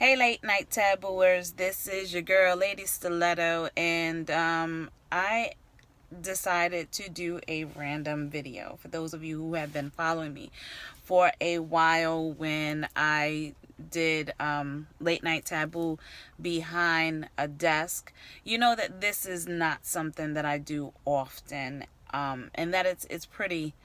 Hey, late night tabooers. This is your girl, Lady Stiletto, and I decided to do a random video. For those of you who have been following me for a while, when I did late night taboo behind a desk, you know that this is not something that I do often, and that it's pretty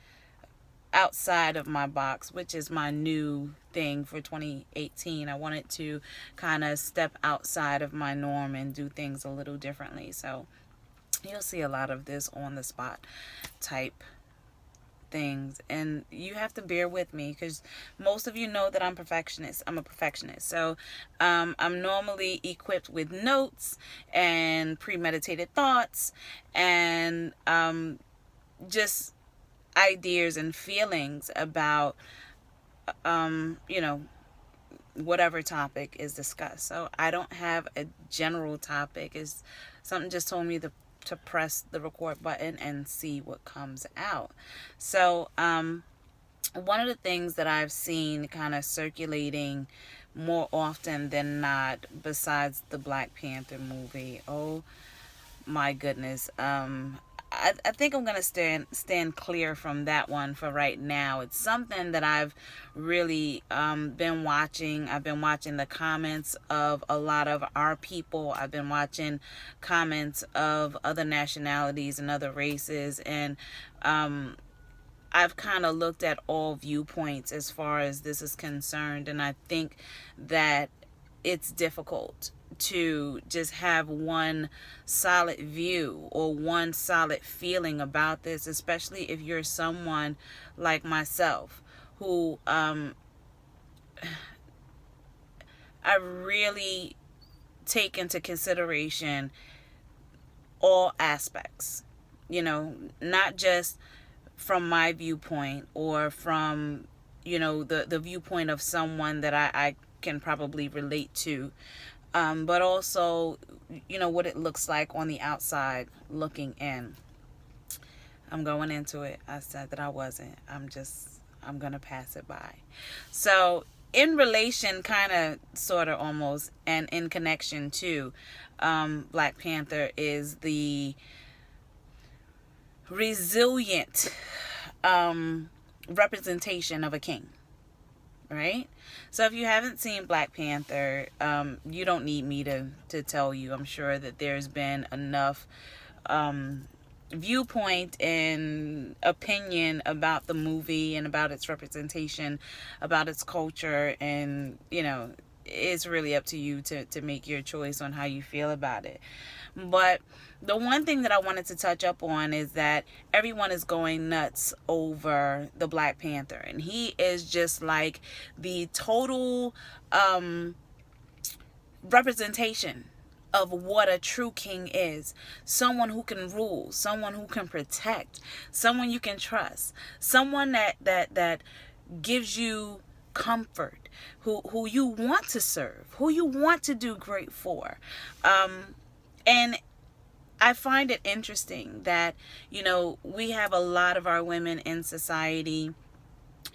outside of my box, which is my new thing for 2018. I wanted to kind of step outside of my norm and do things a little differently. So you'll see a lot of this on the spot type things, and you have to bear with me because most of you know that I'm a perfectionist. So I'm normally equipped with notes and premeditated thoughts and just ideas and feelings about you know, whatever topic is discussed. So I don't have a general topic. Is something just told me to press the record button and see what comes out. So one of the things that I've seen kind of circulating more often than not, besides the Black Panther movie, oh my goodness, I think I'm gonna stand clear from that one for right now. It's something that I've really been watching. I've been watching the comments of a lot of our people. I've been watching comments of other nationalities and other races, and I've kind of looked at all viewpoints as far as this is concerned, and I think that it's difficult to just have one solid view or one solid feeling about this, especially if you're someone like myself who I really take into consideration all aspects, not just from my viewpoint or from the viewpoint of someone that I can probably relate to, but also what it looks like on the outside looking in. I'm going into it. I said that I wasn't. I'm gonna pass it by. So in relation, kind of, sort of, almost, and in connection to Black Panther, is the resilient representation of a king, right? So if you haven't seen Black Panther, you don't need me to tell you. I'm sure that there's been enough viewpoint and opinion about the movie and about its representation, about its culture, and it's really up to you to make your choice on how you feel about it. But the one thing that I wanted to touch up on is that everyone is going nuts over the Black Panther, and he is just like the total representation of what a true king is. Someone who can rule, someone who can protect, someone you can trust, someone that gives you comfort, who you want to serve, who you want to do great for. And I find it interesting that, we have a lot of our women in society,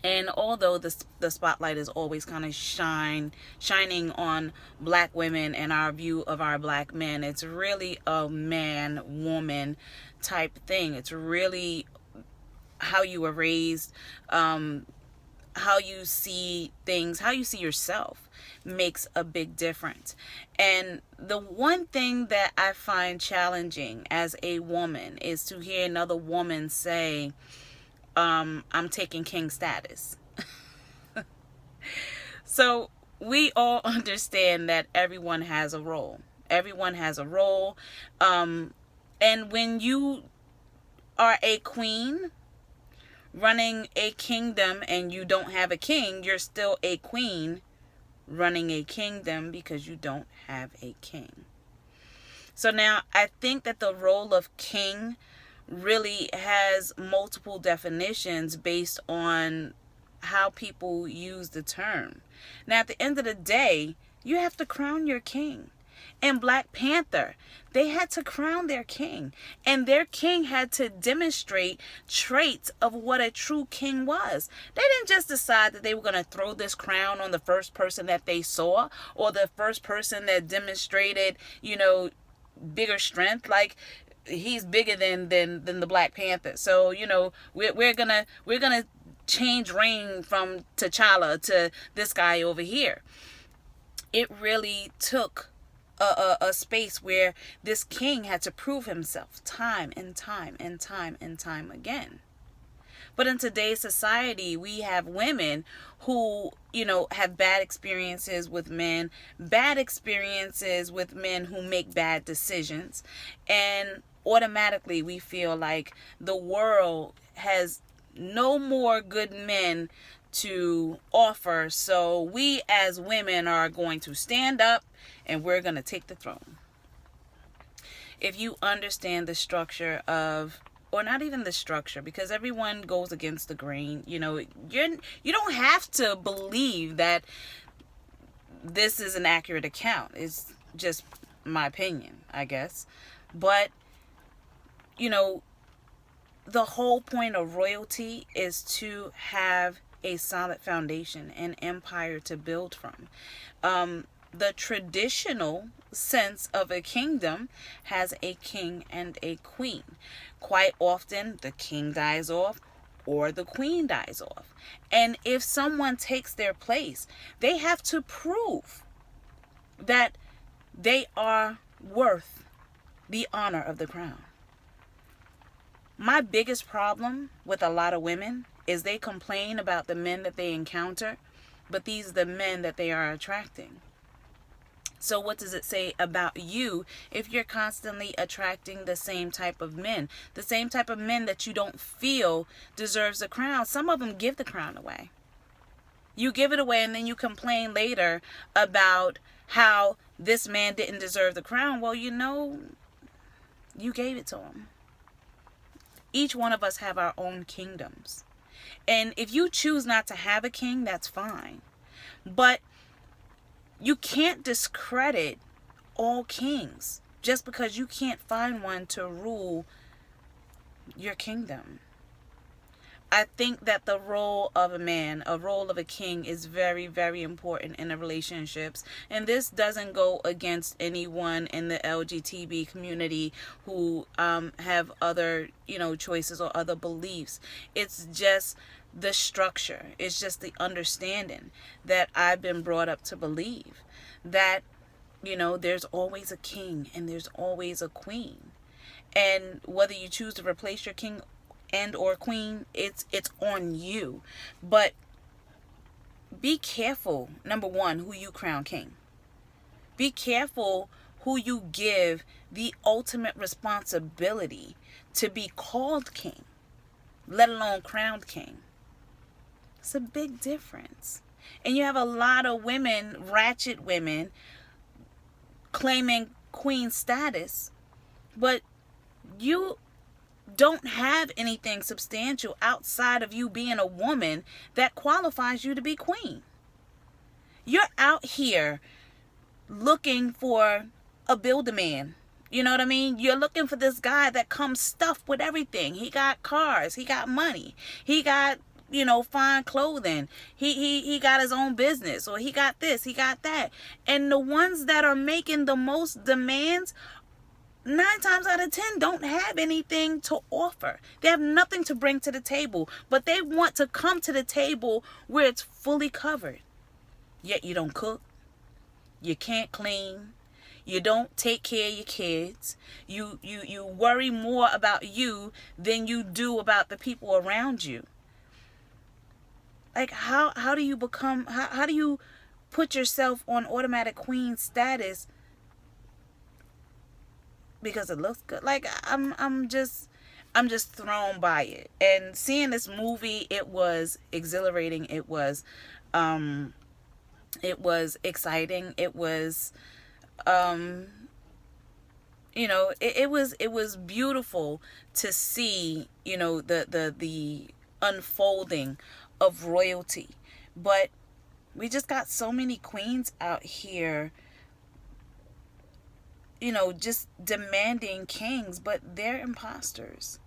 and although the spotlight is always kind of shining on Black women and our view of our Black men, it's really a man-woman type thing. It's really how you were raised, how you see things, how you see yourself makes a big difference. And the one thing that I find challenging as a woman is to hear another woman say, I'm taking king status. So we all understand that everyone has a role. Everyone has a role. And when you are a queen running a kingdom and you don't have a king, you're still a queen running a kingdom because you don't have a king. So now I think that the role of king really has multiple definitions based on how people use the term. Now, at the end of the day, you have to crown your king. In Black Panther, they had to crown their king, and their king had to demonstrate traits of what a true king was. They didn't just decide that they were going to throw this crown on the first person that they saw, or the first person that demonstrated, bigger strength. Like, he's bigger than the Black Panther. So, we're gonna change reign from T'Challa to this guy over here. It really took a space where this king had to prove himself time and time and time and time again. But in today's society, we have women who, have bad experiences with men, bad experiences with men who make bad decisions. And automatically we feel like the world has no more good men to offer. So we as women are going to stand up and we're going to take the throne. If you understand the structure of, or not even the structure, because everyone goes against the grain, you don't have to believe that this is an accurate account. It's just my opinion, I guess. But, the whole point of royalty is to have a solid foundation, an empire to build from. The traditional sense of a kingdom has a king and a queen. Quite often, the king dies off or the queen dies off. And if someone takes their place, they have to prove that they are worth the honor of the crown. My biggest problem with a lot of women is they complain about the men that they encounter, but these are the men that they are attracting. So what does it say about you if you're constantly attracting the same type of men? The same type of men that you don't feel deserves the crown. Some of them give the crown away. You give it away and then you complain later about how this man didn't deserve the crown. Well, you gave it to him. Each one of us have our own kingdoms. And if you choose not to have a king, that's fine. But you can't discredit all kings just because you can't find one to rule your kingdom. I think that the role of a man, a role of a king, is very, very important in the relationships. And this doesn't go against anyone in the LGBT community who have other, choices or other beliefs. It's just the structure. It's just the understanding that I've been brought up to believe that, there's always a king and there's always a queen. And whether you choose to replace your king and or queen, it's on you. But be careful, number one, who you crown king. Be careful who you give the ultimate responsibility to be called king, let alone crowned king. It's a big difference. And you have a lot of women, ratchet women, claiming queen status, but you don't have anything substantial outside of you being a woman that qualifies you to be queen. You're out here looking for a build-a-man. You know what I mean? You're looking for this guy that comes stuffed with everything. He got cars. He got money. He got, fine clothing. He got his own business. Or he got this. He got that. And the ones that are making the most demands 9 times out of 10 don't have anything to offer. They have nothing to bring to the table, but they want to come to the table where it's fully covered. Yet you don't cook. You can't clean. You don't take care of your kids. You worry more about you than you do about the people around you. Like, how do you become, how do you put yourself on automatic queen status because it looks good? Like, I'm just thrown by it. And seeing this movie, it was exhilarating. It was exciting. It was it was beautiful to see, the unfolding of royalty. But we just got so many queens out here just demanding kings, but they're imposters.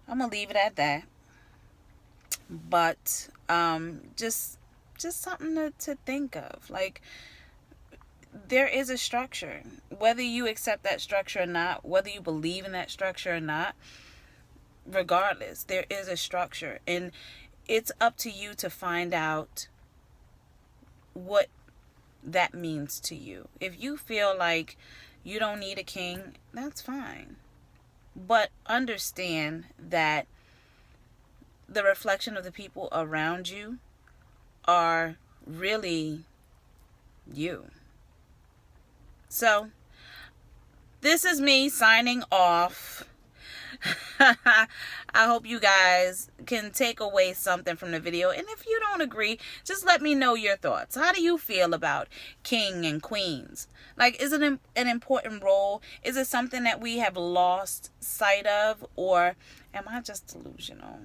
I'm gonna leave it at that. But just something to think of. Like, there is a structure. Whether you accept that structure or not, whether you believe in that structure or not, regardless, there is a structure. And it's up to you to find out what that means to you. If you feel like you don't need a king, that's fine. But understand that the reflection of the people around you are really you. So, this is me signing off. I hope you guys can take away something from the video. And if you don't agree, just let me know your thoughts. How do you feel about king and queens? Like, is it an important role? Is it something that we have lost sight of? Or am I just delusional?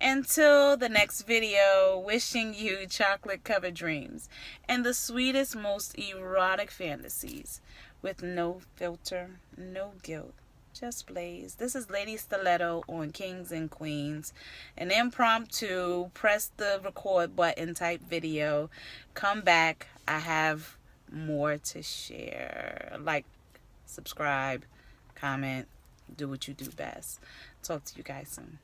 Until the next video, wishing you chocolate-covered dreams and the sweetest, most erotic fantasies with no filter, no guilt, just blaze. This is Lady Stiletto on Kings and Queens, an impromptu, press the record button type video. Come back. I have more to share. Like, subscribe, comment, do what you do best. Talk to you guys soon.